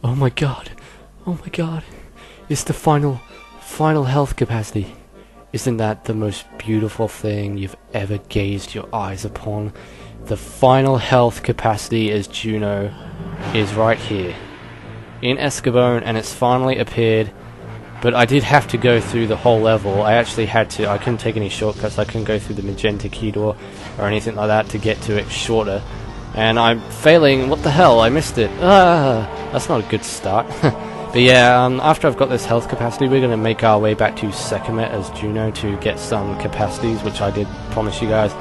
Oh my god. Oh my god. It's the final health capacity. Isn't that the most beautiful thing you've ever gazed your eyes upon? The final health capacity as Juno is right here in Escabone, and it's finally appeared. But I did have to go through the whole level. I actually had to. I couldn't take any shortcuts. I couldn't go through the Magenta key door or anything like that to get to it shorter. And I'm failing. What the hell? I missed it. That's not a good start. But yeah, after I've got this health capacity, we're going to make our way back to Sekhmet as Juno to get some capacities, which I did promise you guys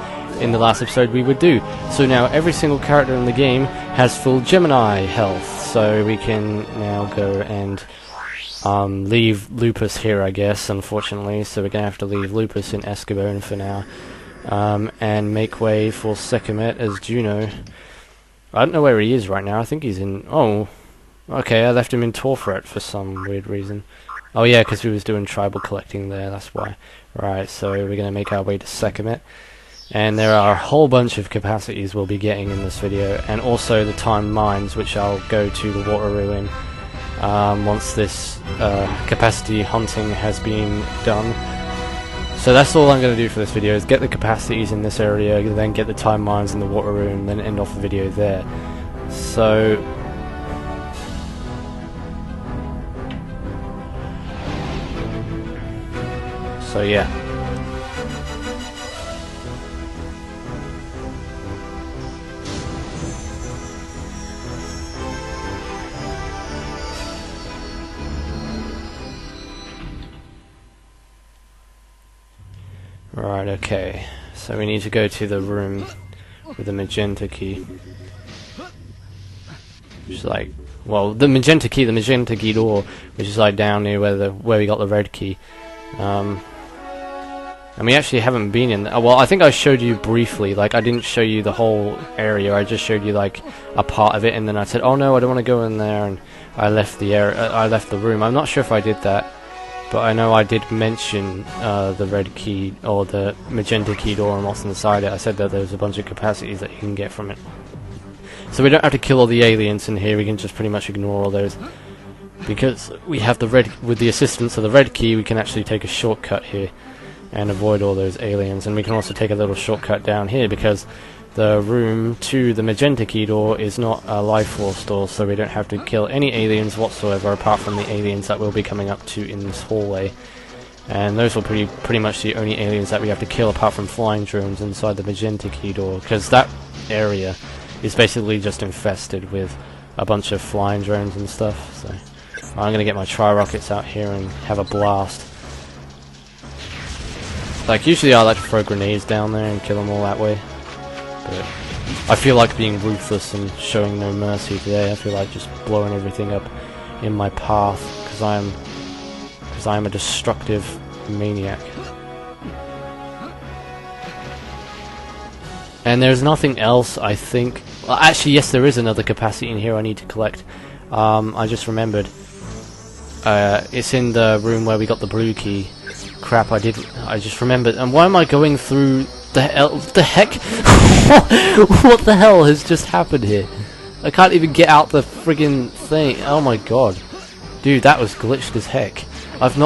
in the last episode we would do. So now every single character in the game has full Gemini health, so we can now go and leave Lupus here, I guess, unfortunately. So we're going to have to leave Lupus in Escabone for now, and make way for Sekhmet as Juno. I don't know where he is right now. I think he's in... Oh, okay, I left him in Torthret for some weird reason. Oh yeah, because we was doing tribal collecting there, that's why. Right, so we're going to make our way to Sekhmet. And there are a whole bunch of capacities we'll be getting in this video, and also the timed mines, which I'll go to the water ruin once this capacity hunting has been done. So that's all I'm going to do for this video, is get the capacities in this area, then get the time mines in the water room, then end off the video there. So yeah. Right, okay. So we need to go to the room with the Magenta key. Which is like, well, the Magenta key door, which is like down near where we got the red key. And we actually haven't been in there. Well, I think I showed you briefly, like I didn't show you the whole area, I just showed you like a part of it, and then I said, oh no, I don't want to go in there, and I left the area, I left the room. I'm not sure if I did that, but I know I did mention the red key, or the Magenta key door, and what's inside it. I said that there's a bunch of capacities that you can get from it. So we don't have to kill all the aliens in here, we can just pretty much ignore all those. Because we have the red, with the assistance of the red key, we can actually take a shortcut here and avoid all those aliens. And we can also take a little shortcut down here, because the room to the Magenta key door is not a life force door, so we don't have to kill any aliens whatsoever, apart from the aliens that we'll be coming up to in this hallway. And those will pretty much the only aliens that we have to kill, apart from flying drones inside the Magenta key door, because that area is basically just infested with a bunch of flying drones and stuff. So I'm going to get my tri-rockets out here and have a blast. Like, usually I like to throw grenades down there and kill them all that way, but I feel like being ruthless and showing no mercy today. I feel like just blowing everything up in my path, because I am a destructive maniac. And there's nothing else, I think. Well, actually, yes, there is another capacity in here I need to collect. I just remembered. It's in the room where we got the blue key. Crap, I just remembered. And why am I going through the heck? What the hell has just happened here? I can't even get out the friggin' thing. Oh my god. Dude, that was glitched as heck. I've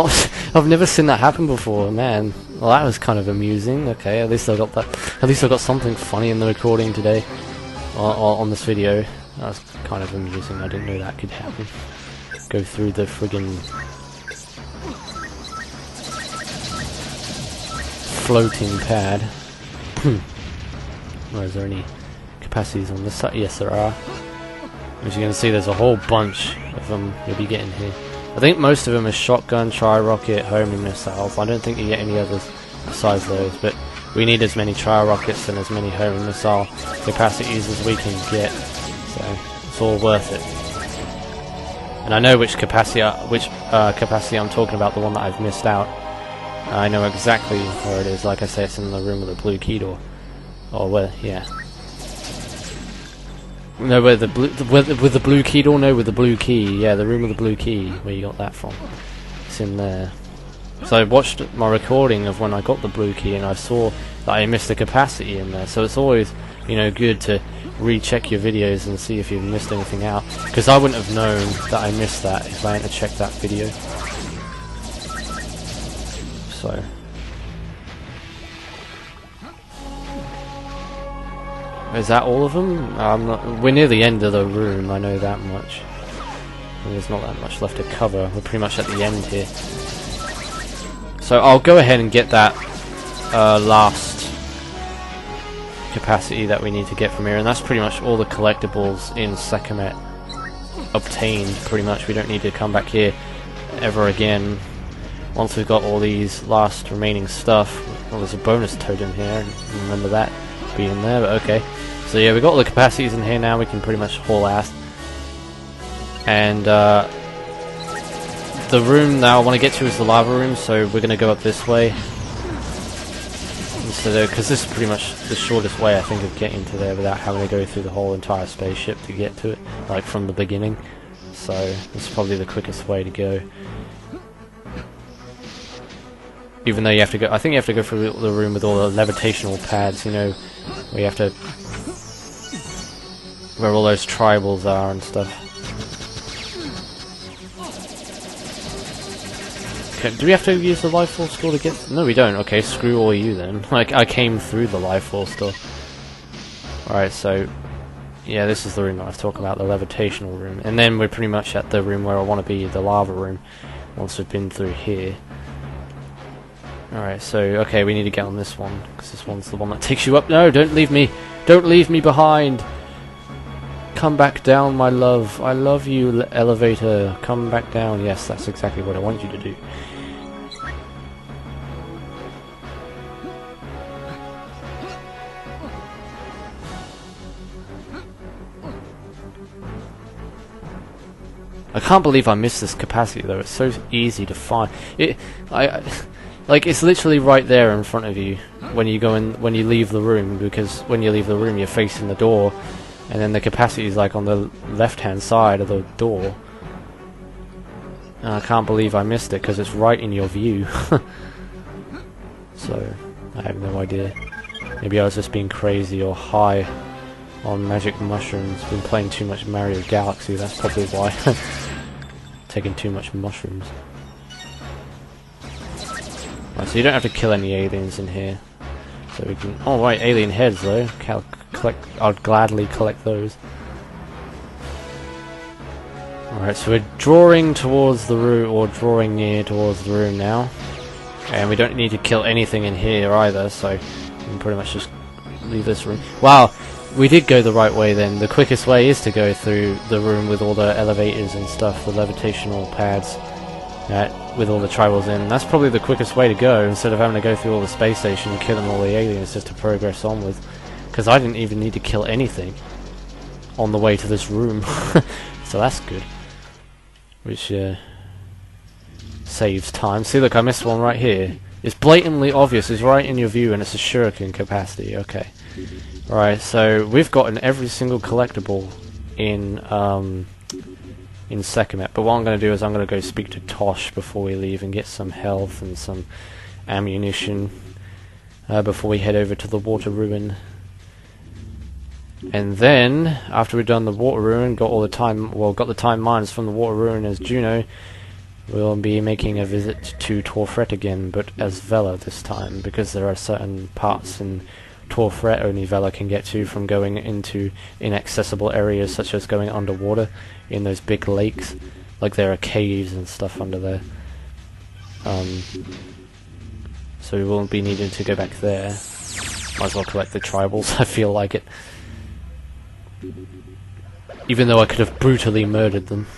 never seen that happen before, man. Well, that was kind of amusing. Okay, at least I got that. At least I got something funny in the recording today, on this video. That was kind of amusing. I didn't know that could happen. Go through the friggin' floating pad. Well, is there any capacities on this side? Yes, there are. As you can see, there's a whole bunch of them you'll be getting here. I think most of them are shotgun, tri-rocket, homing missiles. I don't think you get any others besides those, but we need as many tri-rockets and as many homing missile capacities as we can get, so it's all worth it. And I know which capacity I'm talking about, the one that I've missed out. I know exactly where it is. Like I say, it's in the room with the blue key door, or where? Yeah. No, with the blue key door. No, with the blue key. Yeah, the room with the blue key. Where you got that from? It's in there. So I watched my recording of when I got the blue key, and I saw that I missed the capacity in there. So it's always, you know, good to recheck your videos and see if you've missed anything out, because I wouldn't have known that I missed that if I hadn't checked that video. So is that all of them? We're near the end of the room, I know that much. And there's not that much left to cover. We're pretty much at the end here. So I'll go ahead and get that last capacity that we need to get from here, and that's pretty much all the collectibles in Sekhmet obtained. Pretty much, we don't need to come back here ever again once we've got all these last remaining stuff. Well, there's a bonus totem here, remember that being there, but okay. So yeah, we've got all the capacities in here now, we can pretty much haul ass. And the room now I want to get to is the lava room, so we're going to go up this way. Because this is pretty much the shortest way, I think, of getting to there without having to go through the whole entire spaceship to get to it, like from the beginning. So this is probably the quickest way to go. Even though you have to go, I think you have to go through the room with all the levitational pads, you know, where you have to, where all those tribals are and stuff. Okay, do we have to use the life force door to get? No, we don't. Okay, screw all you then. Like, I came through the life force door. Alright, so yeah, this is the room that I was talking about, the levitational room. And then we're pretty much at the room where I want to be, the lava room, once we've been through here. Alright, so, okay, we need to get on this one, because this one's the one that takes you up. No, don't leave me! Don't leave me behind! Come back down, my love. I love you, elevator. Come back down. Yes, that's exactly what I want you to do. I can't believe I missed this capacity though. It's so easy to find. Like, it's literally right there in front of you when you go in, when you leave the room, because when you leave the room you're facing the door, and then the capacity is like on the left hand side of the door. And I can't believe I missed it because it's right in your view. So I have no idea. Maybe I was just being crazy or high on magic mushrooms. Been playing too much Mario Galaxy, that's probably why. Taking too much mushrooms. Right, so you don't have to kill any aliens in here. So we can. Oh right, alien heads though. I'll gladly collect those. Alright, so we're drawing towards the room, or drawing near towards the room now. And we don't need to kill anything in here either, so we can pretty much just leave this room. Wow, we did go the right way then. The quickest way is to go through the room with all the elevators and stuff, the levitational pads, with all the tribals in. That's probably the quickest way to go, instead of having to go through all the space station and killing all the aliens just to progress onwards. Because I didn't even need to kill anything on the way to this room. So that's good. Which saves time. See, look, I missed one right here. It's blatantly obvious. It's right in your view, and it's a shuriken capacity. Okay. Right, so we've gotten every single collectible in Sekhmet. But what I'm going to do is I'm going to go speak to Tosh before we leave and get some health and some ammunition before we head over to the water ruin. And then, after we've done the water ruin, got the time mines from the water ruin as Juno, we'll be making a visit to Torfret again, but as Vela this time, because there are certain parts in Torfret only Vela can get to from going into inaccessible areas, such as going underwater in those big lakes. Like there are caves and stuff under there. So we won't be needing to go back there. Might as well collect the tribals, I feel like it. Even though I could have brutally murdered them.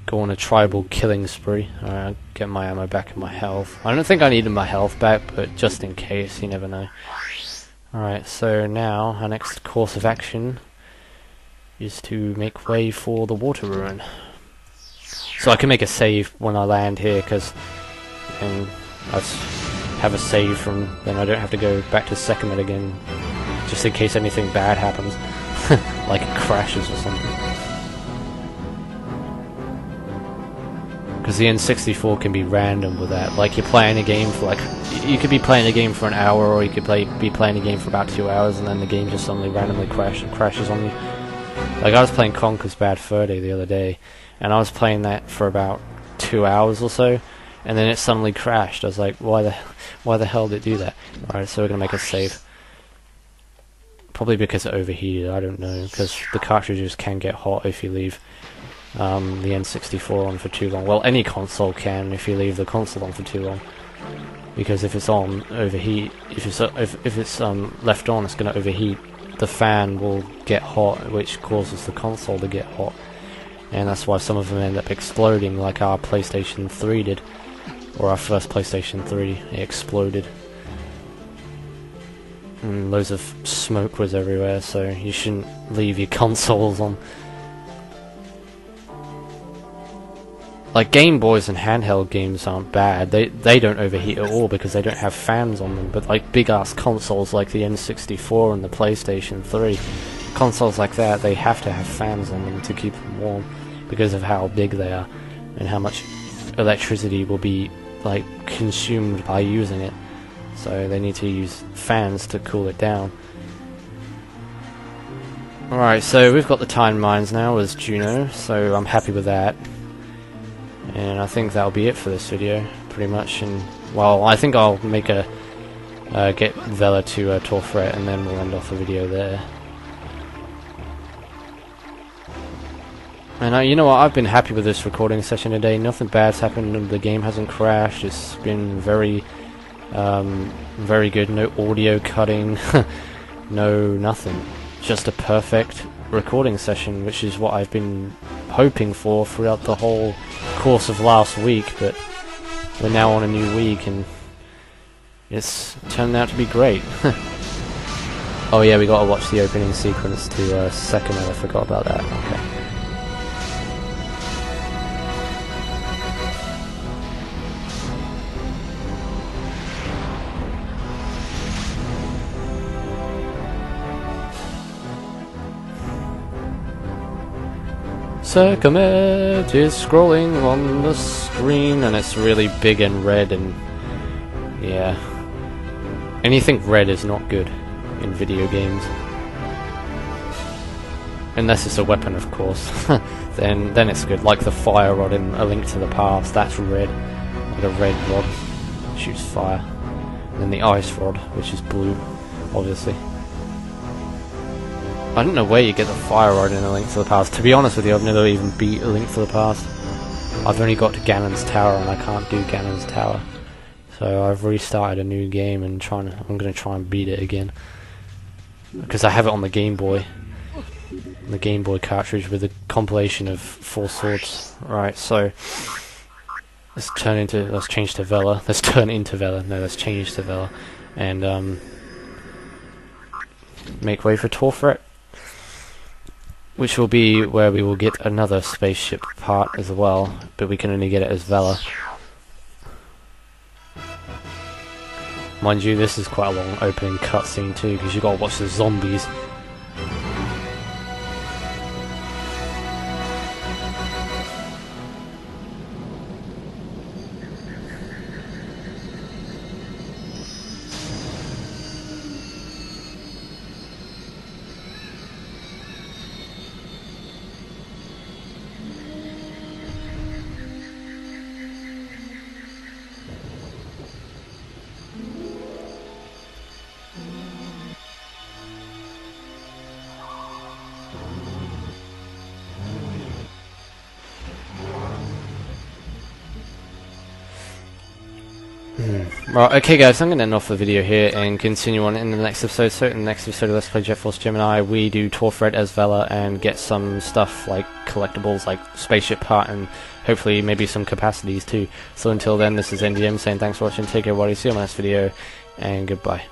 Go on a tribal killing spree. Alright, get my ammo back and my health. I don't think I needed my health back, but just in case, you never know. Alright, so now our next course of action is to make way for the water ruin. So I can make a save when I land here, because I have a save from then I don't have to go back to Sekhmet again, just in case anything bad happens, like it crashes or something. because the N64 can be random with that. Like, you're playing a game for, like, you could be playing a game for an hour, or you could be playing a game for about 2 hours, and then the game just suddenly randomly crashes on you. Like, I was playing Conker's Bad Fur Day the other day, and I was playing that for about 2 hours or so, and then it suddenly crashed. I was like, why the hell did it do that? Alright, so we're gonna make a save. Probably because it overheated, I don't know, because the cartridges can get hot if you leave the N64 on for too long. Well, any console can if you leave the console on for too long, because if it's on overheat, if it's left on, it's going to overheat. The fan will get hot, which causes the console to get hot, and that's why some of them end up exploding, like our PlayStation 3 did, or our first PlayStation 3. It exploded. And loads of smoke was everywhere, so you shouldn't leave your consoles on. Like, Game Boys and handheld games aren't bad. They don't overheat at all because they don't have fans on them. But like big ass consoles like the N64 and the PlayStation 3, consoles like that, they have to have fans on them to keep them warm because of how big they are and how much electricity will be like consumed by using it. So they need to use fans to cool it down. Alright, so we've got the time mines now as Juno, so I'm happy with that. And I think that'll be it for this video, pretty much. And well, I think I'll make a get Vela to Torfret, and then we'll end off the video there. And you know what, I've been happy with this recording session today. Nothing bad's happened, the game hasn't crashed, it's been very good, no audio cutting, no nothing. Just a perfect recording session, which is what I've been hoping for throughout the whole course of last week, but we're now on a new week and it's turned out to be great. Oh yeah, we gotta watch the opening sequence to Sekhmet, I forgot about that. Okay. Sekhmet is scrolling on the screen, and it's really big and red, and yeah, anything red is not good in video games, unless it's a weapon, of course. then it's good, like the fire rod in A Link to the Past. That's red, like a red rod shoots fire, and then the ice rod, which is blue, obviously. I don't know where you get the fire rod in A Link to the Past. To be honest with you, I've never even beat A Link to the Past. I've only got to Ganon's Tower, and I can't do Ganon's Tower. So I've restarted a new game, and I'm going to try and beat it again. Because I have it on the Game Boy. The Game Boy cartridge with a compilation of 4 swords. Right, so let's change to Vela. Let's turn into Vela. No, let's change to Vela. And make way for Torfret, which will be where we will get another spaceship part as well, but we can only get it as Vela. Mind you, this is quite a long opening cutscene too, because you've got to watch the zombies. Right, okay guys, I'm going to end off the video here and continue on in the next episode. So in the next episode of Let's Play Jet Force Gemini, we do Torfret as Vela and get some stuff like collectibles, like spaceship part, and hopefully maybe some capacities too. So until then, this is NDM saying thanks for watching, take care, everybody, see you on the next video, and goodbye.